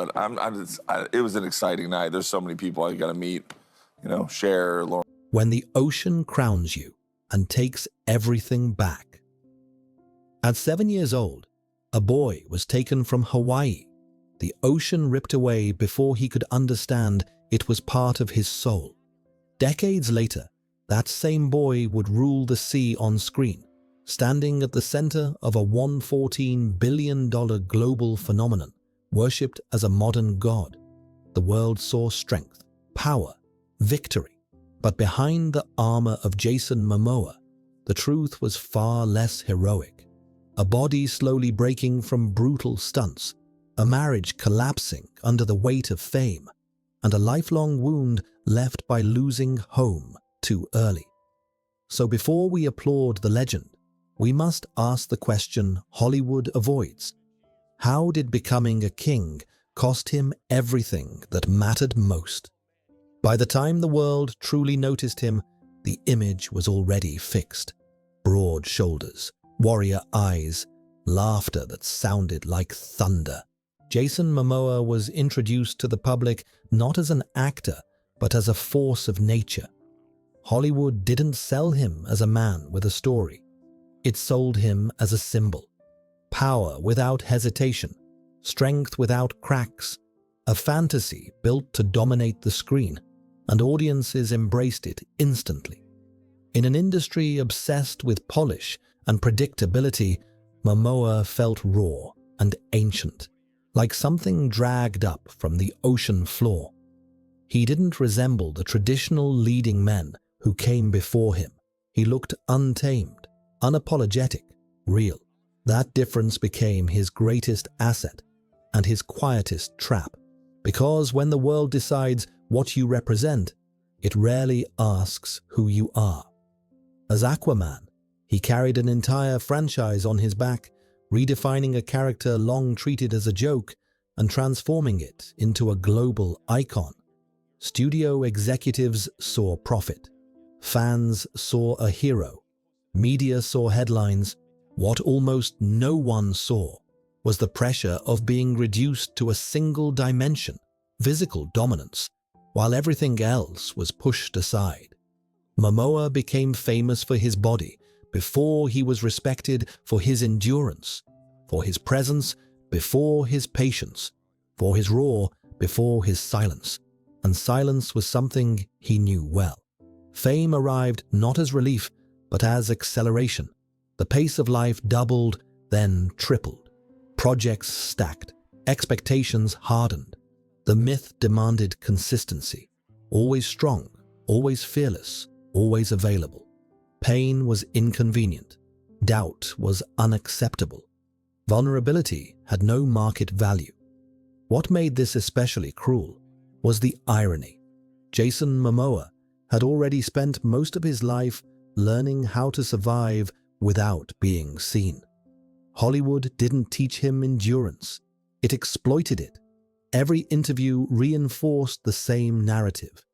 But it was an exciting night. There's so many people I got to meet, share. When the ocean crowns you and takes everything back. At 7 years old, a boy was taken from Hawaii. The ocean ripped away before he could understand it was part of his soul. Decades later, that same boy would rule the sea on screen, standing at the center of a $114 billion global phenomenon, worshipped as a modern god. The world saw strength, power, victory. But behind the armor of Jason Momoa, the truth was far less heroic. A body slowly breaking from brutal stunts, a marriage collapsing under the weight of fame, and a lifelong wound left by losing home too early. So before we applaud the legend, we must ask the question Hollywood avoids. How did becoming a king cost him everything that mattered most? By the time the world truly noticed him, the image was already fixed. Broad shoulders, warrior eyes, laughter that sounded like thunder. Jason Momoa was introduced to the public not as an actor, but as a force of nature. Hollywood didn't sell him as a man with a story. It sold him as a symbol. Power without hesitation, strength without cracks, a fantasy built to dominate the screen, and audiences embraced it instantly. In an industry obsessed with polish and predictability, Momoa felt raw and ancient, like something dragged up from the ocean floor. He didn't resemble the traditional leading men who came before him. He looked untamed, unapologetic, real. That difference became his greatest asset and his quietest trap, because when the world decides what you represent, it rarely asks who you are. As Aquaman, he carried an entire franchise on his back, redefining a character long treated as a joke and transforming it into a global icon. Studio executives saw profit. Fans saw a hero. Media saw headlines. What almost no one saw was the pressure of being reduced to a single dimension, physical dominance, while everything else was pushed aside. Momoa became famous for his body before he was respected for his endurance, for his presence before his patience, for his roar before his silence. And silence was something he knew well. Fame arrived not as relief, but as acceleration. The pace of life doubled, then tripled. Projects stacked, expectations hardened. The myth demanded consistency. Always strong, always fearless, always available. Pain was inconvenient. Doubt was unacceptable. Vulnerability had no market value. What made this especially cruel was the irony. Jason Momoa had already spent most of his life learning how to survive without being seen. Hollywood didn't teach him endurance. It exploited it. Every interview reinforced the same narrative.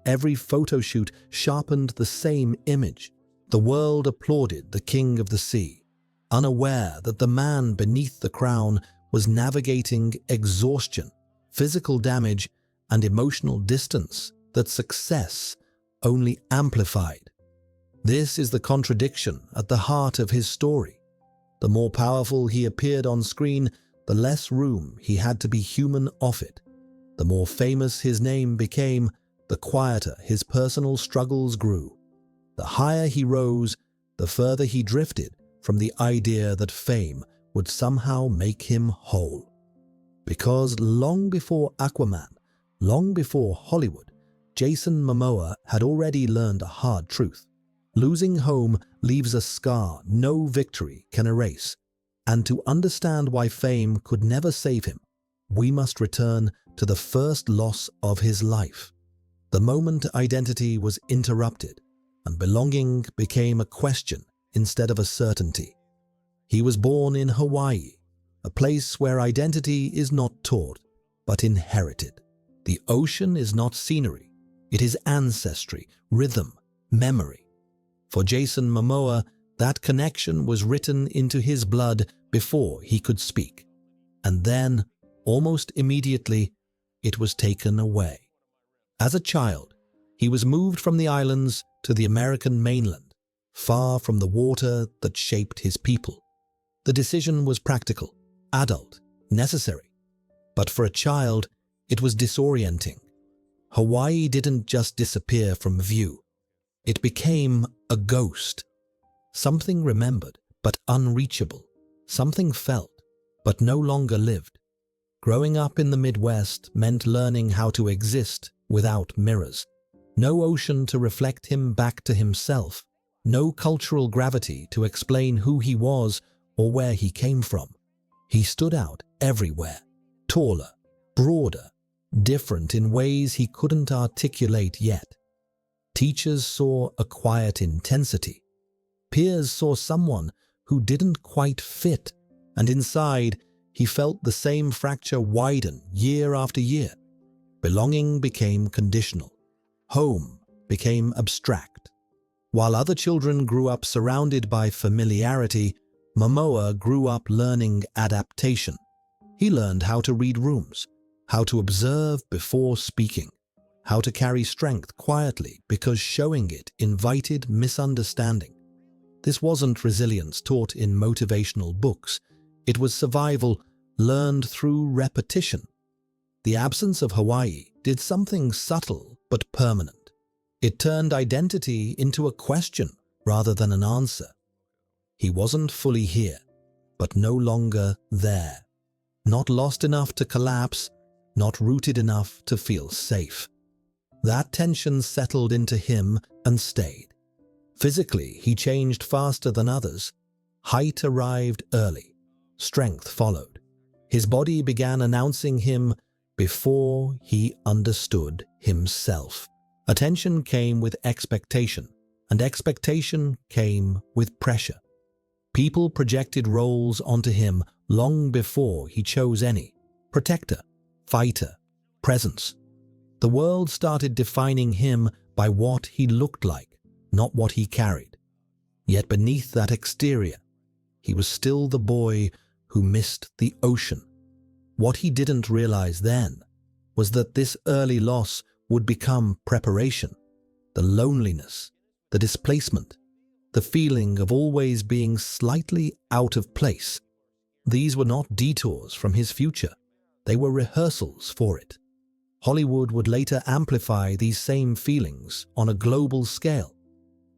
Every photo shoot sharpened the same image. The world applauded the king of the sea, unaware that the man beneath the crown was navigating exhaustion, physical damage, and emotional distance that success only amplified. This is the contradiction at the heart of his story. The more powerful he appeared on screen, the less room he had to be human off it. The more famous his name became, the quieter his personal struggles grew. The higher he rose, the further he drifted from the idea that fame would somehow make him whole. Because long before Aquaman, long before Hollywood, Jason Momoa had already learned a hard truth. Losing home leaves a scar no victory can erase. And to understand why fame could never save him, we must return to the first loss of his life. The moment identity was interrupted and belonging became a question instead of a certainty. He was born in Hawaii, a place where identity is not taught, but inherited. The ocean is not scenery. It is ancestry, rhythm, memory. For Jason Momoa, that connection was written into his blood before he could speak. And then, almost immediately, it was taken away. As a child, he was moved from the islands to the American mainland, far from the water that shaped his people. The decision was practical, adult, necessary. But for a child, it was disorienting. Hawaii didn't just disappear from view. It became a ghost. Something remembered, but unreachable. Something felt, but no longer lived. Growing up in the Midwest meant learning how to exist without mirrors. No ocean to reflect him back to himself. No cultural gravity to explain who he was or where he came from. He stood out everywhere, taller, broader, different in ways he couldn't articulate yet. Teachers saw a quiet intensity. Peers saw someone who didn't quite fit, and inside, he felt the same fracture widen year after year. Belonging became conditional. Home became abstract. While other children grew up surrounded by familiarity, Momoa grew up learning adaptation. He learned how to read rooms, how to observe before speaking, how to carry strength quietly because showing it invited misunderstanding. This wasn't resilience taught in motivational books. It was survival learned through repetition. The absence of Hawaii did something subtle but permanent. It turned identity into a question rather than an answer. He wasn't fully here, but no longer there. Not lost enough to collapse, not rooted enough to feel safe. That tension settled into him and stayed. Physically, he changed faster than others. Height arrived early. Strength followed. His body began announcing him before he understood himself. Attention came with expectation, and expectation came with pressure. People projected roles onto him long before he chose any. Protector, fighter, presence. The world started defining him by what he looked like, not what he carried. Yet beneath that exterior, he was still the boy who missed the ocean. What he didn't realize then was that this early loss would become preparation. The loneliness, the displacement, the feeling of always being slightly out of place. These were not detours from his future. They were rehearsals for it. Hollywood would later amplify these same feelings on a global scale.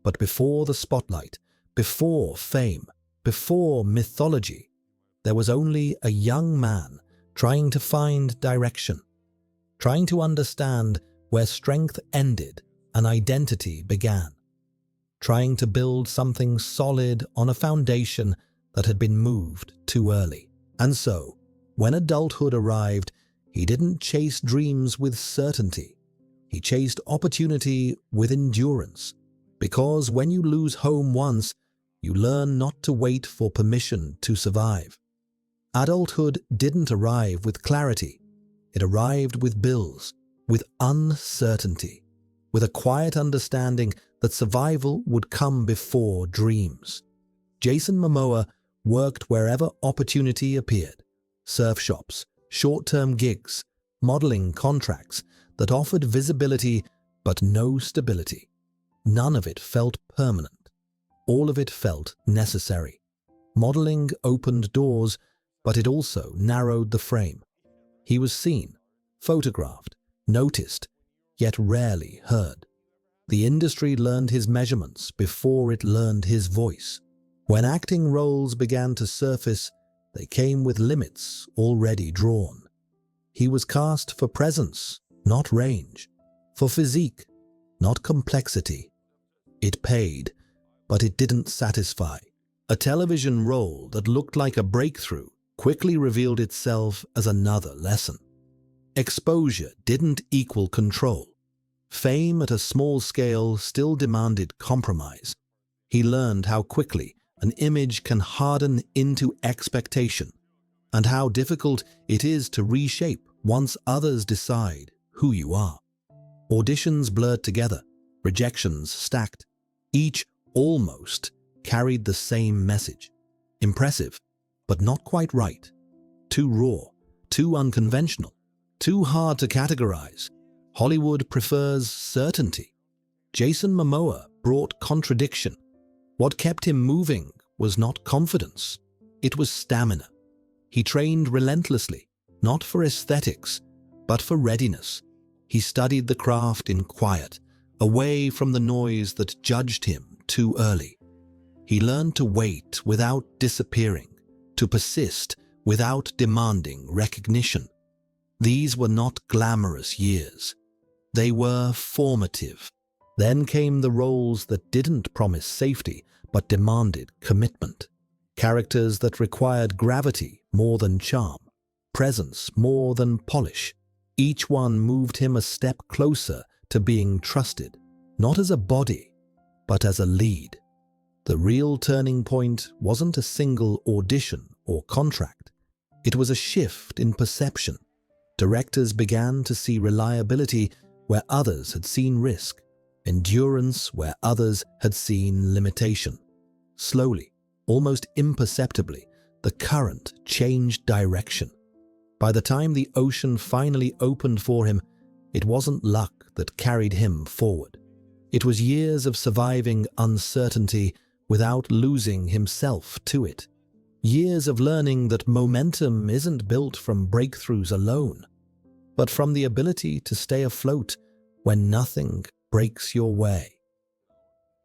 But before the spotlight, before fame, before mythology, there was only a young man trying to find direction, trying to understand where strength ended and identity began, trying to build something solid on a foundation that had been moved too early. And so, when adulthood arrived, he didn't chase dreams with certainty. He chased opportunity with endurance. Because when you lose home once, you learn not to wait for permission to survive. Adulthood didn't arrive with clarity. It arrived with bills, with uncertainty, with a quiet understanding that survival would come before dreams. Jason Momoa worked wherever opportunity appeared. Surf shops, short-term gigs, modeling contracts that offered visibility but no stability. None of it felt permanent. All of it felt necessary. Modeling opened doors, but it also narrowed the frame. He was seen, photographed, noticed, yet rarely heard. The industry learned his measurements before it learned his voice. When acting roles began to surface, they came with limits already drawn. He was cast for presence, not range, for physique, not complexity. It paid, but it didn't satisfy. A television role that looked like a breakthrough quickly revealed itself as another lesson. Exposure didn't equal control. Fame at a small scale still demanded compromise. He learned how quickly an image can harden into expectation, and how difficult it is to reshape once others decide who you are. Auditions blurred together, rejections stacked. Each almost carried the same message. Impressive, but not quite right. Too raw, too unconventional, too hard to categorize. Hollywood prefers certainty. Jason Momoa brought contradiction. What kept him moving was not confidence, it was stamina. He trained relentlessly, not for aesthetics, but for readiness. He studied the craft in quiet, away from the noise that judged him too early. He learned to wait without disappearing, to persist without demanding recognition. These were not glamorous years. They were formative. Then came the roles that didn't promise safety, but demanded commitment. Characters that required gravity more than charm, presence more than polish. Each one moved him a step closer to being trusted, not as a body, but as a lead. The real turning point wasn't a single audition or contract. It was a shift in perception. Directors began to see reliability where others had seen risk, endurance where others had seen limitation. Slowly, almost imperceptibly, the current changed direction. By the time the ocean finally opened for him, it wasn't luck that carried him forward. It was years of surviving uncertainty without losing himself to it. Years of learning that momentum isn't built from breakthroughs alone, but from the ability to stay afloat when nothing breaks your way.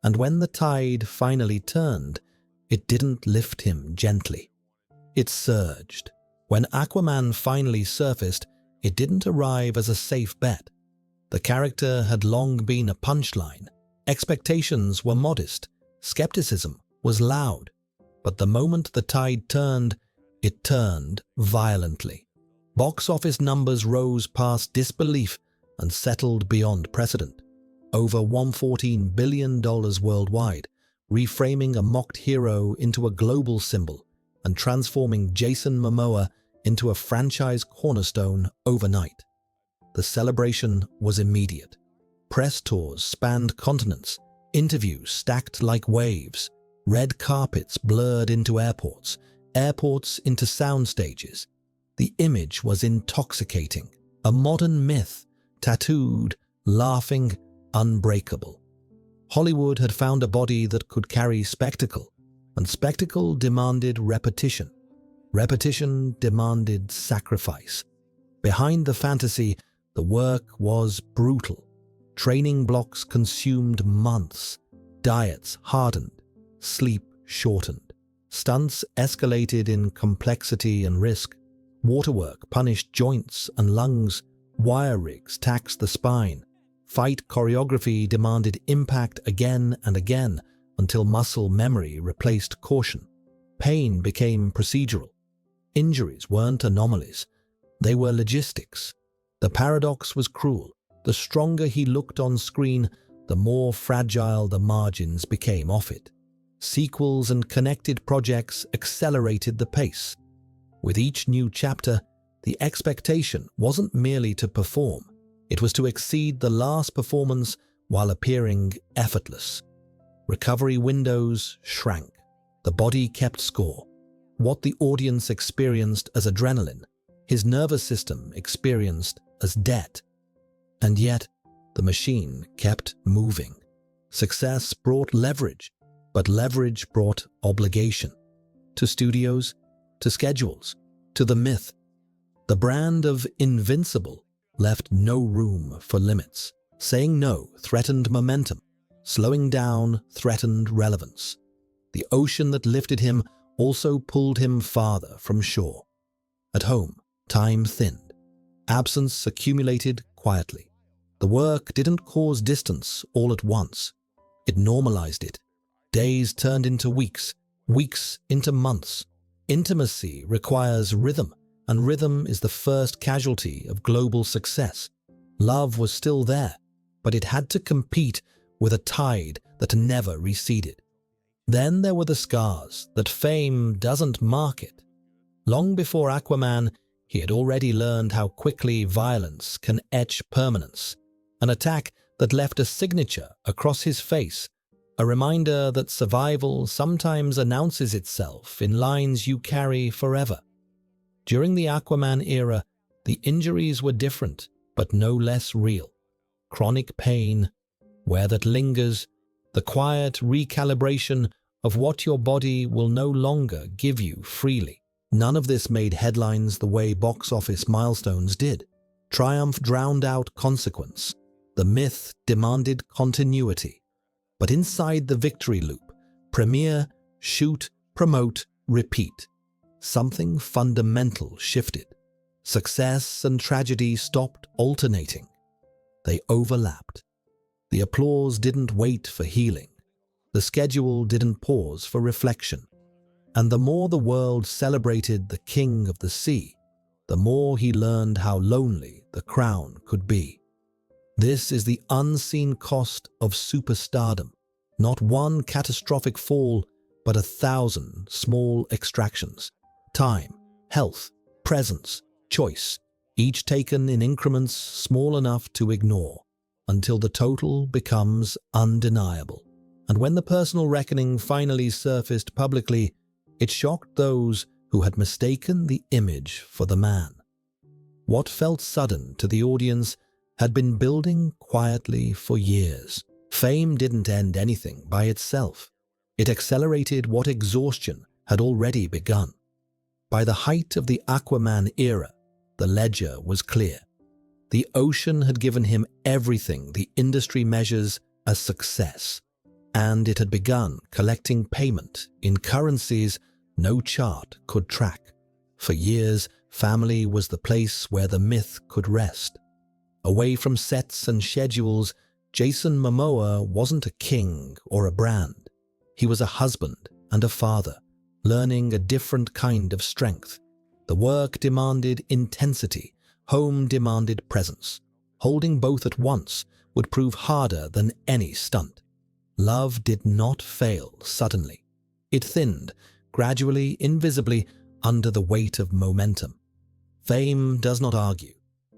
And when the tide finally turned, it didn't lift him gently. It surged. When Aquaman finally surfaced, it didn't arrive as a safe bet. The character had long been a punchline. Expectations were modest. Skepticism was loud. But the moment the tide turned, it turned violently. Box office numbers rose past disbelief and settled beyond precedent. Over $114 billion worldwide, reframing a mocked hero into a global symbol and transforming Jason Momoa into a franchise cornerstone overnight. The celebration was immediate. Press tours spanned continents, interviews stacked like waves, red carpets blurred into airports, airports into sound stages. The image was intoxicating, a modern myth, tattooed, laughing, unbreakable. Hollywood had found a body that could carry spectacle, and spectacle demanded repetition. Repetition demanded sacrifice. Behind the fantasy, the work was brutal. Training blocks consumed months, diets hardened, sleep shortened. Stunts escalated in complexity and risk. Waterwork punished joints and lungs. Wire rigs taxed the spine. Fight choreography demanded impact again and again until muscle memory replaced caution. Pain became procedural. Injuries weren't anomalies. They were logistics. The paradox was cruel. The stronger he looked on screen, the more fragile the margins became off it. Sequels and connected projects accelerated the pace. With each new chapter, the expectation wasn't merely to perform. It was to exceed the last performance while appearing effortless. Recovery windows shrank. The body kept score. What the audience experienced as adrenaline, his nervous system experienced as debt. And yet, the machine kept moving. Success brought leverage, but leverage brought obligation. To studios, to schedules, to the myth. The brand of invincible left no room for limits. Saying no threatened momentum. Slowing down threatened relevance. The ocean that lifted him also pulled him farther from shore. At home, time thinned. Absence accumulated quietly. The work didn't cause distance all at once. It normalized it. Days turned into weeks, weeks into months. Intimacy requires rhythm, and rhythm is the first casualty of global success. Love was still there, but it had to compete with a tide that never receded. Then there were the scars that fame doesn't market. Long before Aquaman, he had already learned how quickly violence can etch permanence. An attack that left a signature across his face, a reminder that survival sometimes announces itself in lines you carry forever. During the Aquaman era, the injuries were different, but no less real. Chronic pain, where that lingers, the quiet recalibration of what your body will no longer give you freely. None of this made headlines the way box office milestones did. Triumph drowned out consequence. The myth demanded continuity. But inside the victory loop, premiere, shoot, promote, repeat, something fundamental shifted. Success and tragedy stopped alternating. They overlapped. The applause didn't wait for healing. The schedule didn't pause for reflection. And the more the world celebrated the king of the sea, the more he learned how lonely the crown could be. This is the unseen cost of superstardom. Not one catastrophic fall, but 1,000 small extractions. Time, health, presence, choice, each taken in increments small enough to ignore, until the total becomes undeniable. And when the personal reckoning finally surfaced publicly, it shocked those who had mistaken the image for the man. What felt sudden to the audience had been building quietly for years. Fame didn't end anything by itself. It accelerated what exhaustion had already begun. By the height of the Aquaman era, the ledger was clear. The ocean had given him everything the industry measures as success, and it had begun collecting payment in currencies no chart could track. For years, family was the place where the myth could rest. Away from sets and schedules, Jason Momoa wasn't a king or a brand. He was a husband and a father, learning a different kind of strength. The work demanded intensity, home demanded presence. Holding both at once would prove harder than any stunt. Love did not fail suddenly. It thinned, gradually, invisibly, under the weight of momentum. Fame does not argue.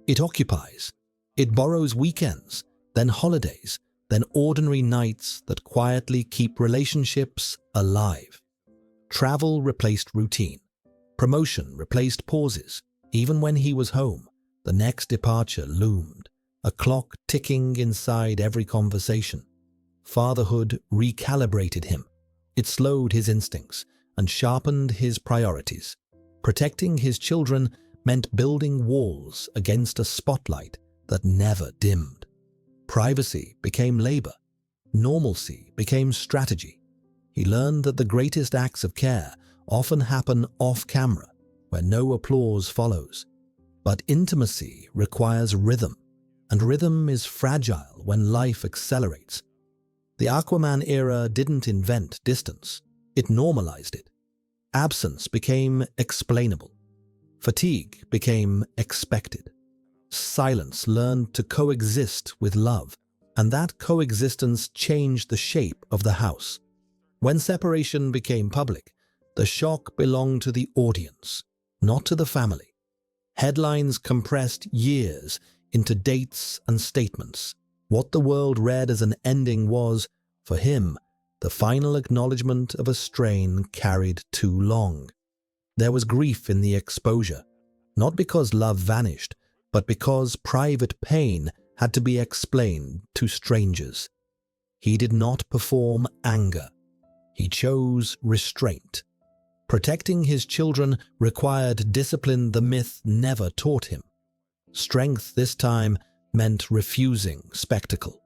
It occupies. It borrows weekends, then holidays, then ordinary nights that quietly keep relationships alive. Travel replaced routine. Promotion replaced pauses. Even when he was home, the next departure loomed, a clock ticking inside every conversation. Fatherhood recalibrated him. It slowed his instincts and sharpened his priorities. Protecting his children meant building walls against a spotlight that never dimmed. Privacy became labor. Normalcy became strategy. He learned that the greatest acts of care often happen off-camera, where no applause follows. But intimacy requires rhythm, and rhythm is fragile when life accelerates. The Aquaman era didn't invent distance. It normalized it. Absence became explainable. Fatigue became expected. Silence learned to coexist with love, and that coexistence changed the shape of the house. When separation became public, the shock belonged to the audience, not to the family. Headlines compressed years into dates and statements. What the world read as an ending was, for him, the final acknowledgement of a strain carried too long. There was grief in the exposure, not because love vanished, but because private pain had to be explained to strangers. He did not perform anger. He chose restraint. Protecting his children required discipline the myth never taught him. Strength this time meant refusing spectacle.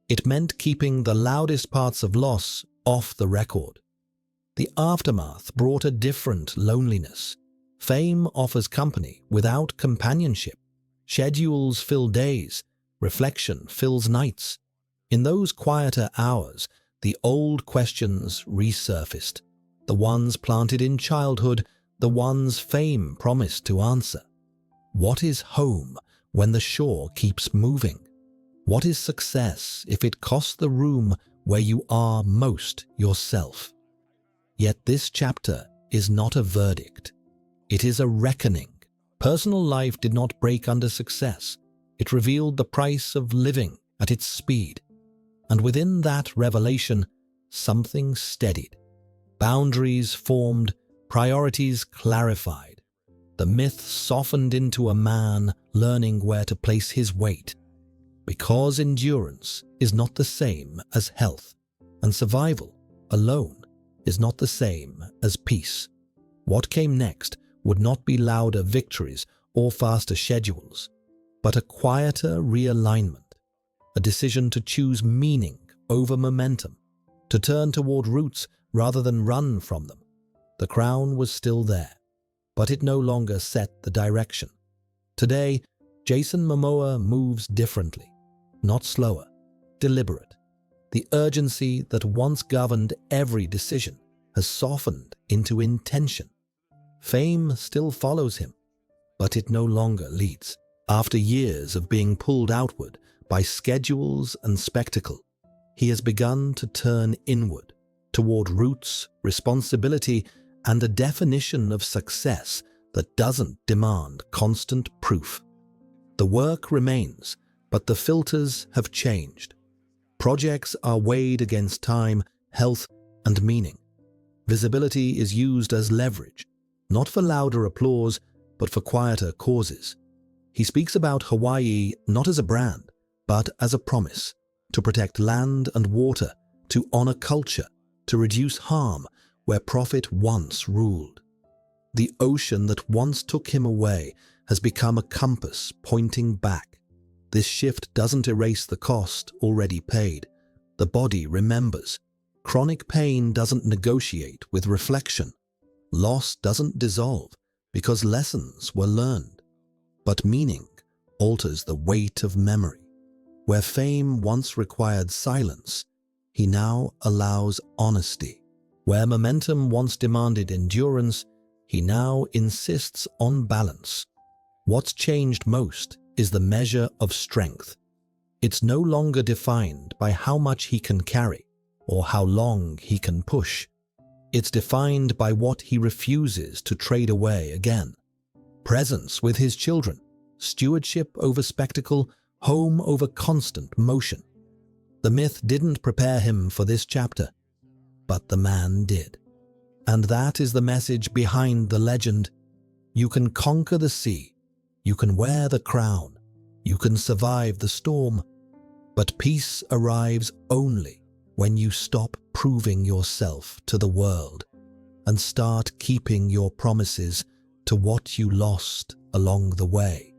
It meant keeping the loudest parts of loss off the record. The aftermath brought a different loneliness. Fame offers company without companionship. Schedules fill days. Reflection fills nights. In those quieter hours, the old questions resurfaced. The ones planted in childhood, the ones fame promised to answer. What is home when the shore keeps moving? What is success if it costs the room where you are most yourself? Yet this chapter is not a verdict. It is a reckoning. Personal life did not break under success. It revealed the price of living at its speed. And within that revelation, something steadied. Boundaries formed, priorities clarified. The myth softened into a man learning where to place his weight, because endurance is not the same as health, and survival alone is not the same as peace. What came next would not be louder victories or faster schedules, but a quieter realignment, a decision to choose meaning over momentum, to turn toward roots rather than run from them. The crown was still there, but it no longer set the direction. Today, Jason Momoa moves differently, not slower, deliberate. The urgency that once governed every decision has softened into intention. Fame still follows him, but it no longer leads. After years of being pulled outward by schedules and spectacle, he has begun to turn inward, toward roots, responsibility, and a definition of success that doesn't demand constant proof. The work remains, but the filters have changed. Projects are weighed against time, health, and meaning. Visibility is used as leverage, not for louder applause, but for quieter causes. He speaks about Hawaii not as a brand, but as a promise to protect land and water, to honor culture, to reduce harm where profit once ruled. The ocean that once took him away has become a compass pointing back. This shift doesn't erase the cost already paid. The body remembers. Chronic pain doesn't negotiate with reflection. Loss doesn't dissolve because lessons were learned. But meaning alters the weight of memory. Where fame once required silence, he now allows honesty. Where momentum once demanded endurance, he now insists on balance. What's changed most is the measure of strength. It's no longer defined by how much he can carry or how long he can push. It's defined by what he refuses to trade away again. Presence with his children, stewardship over spectacle, home over constant motion. The myth didn't prepare him for this chapter, but the man did. And that is the message behind the legend. You can conquer the sea, you can wear the crown, you can survive the storm, but peace arrives only when you stop proving yourself to the world and start keeping your promises to what you lost along the way.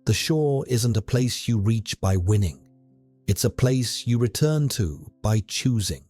The shore isn't a place you reach by winning. It's a place you return to by choosing.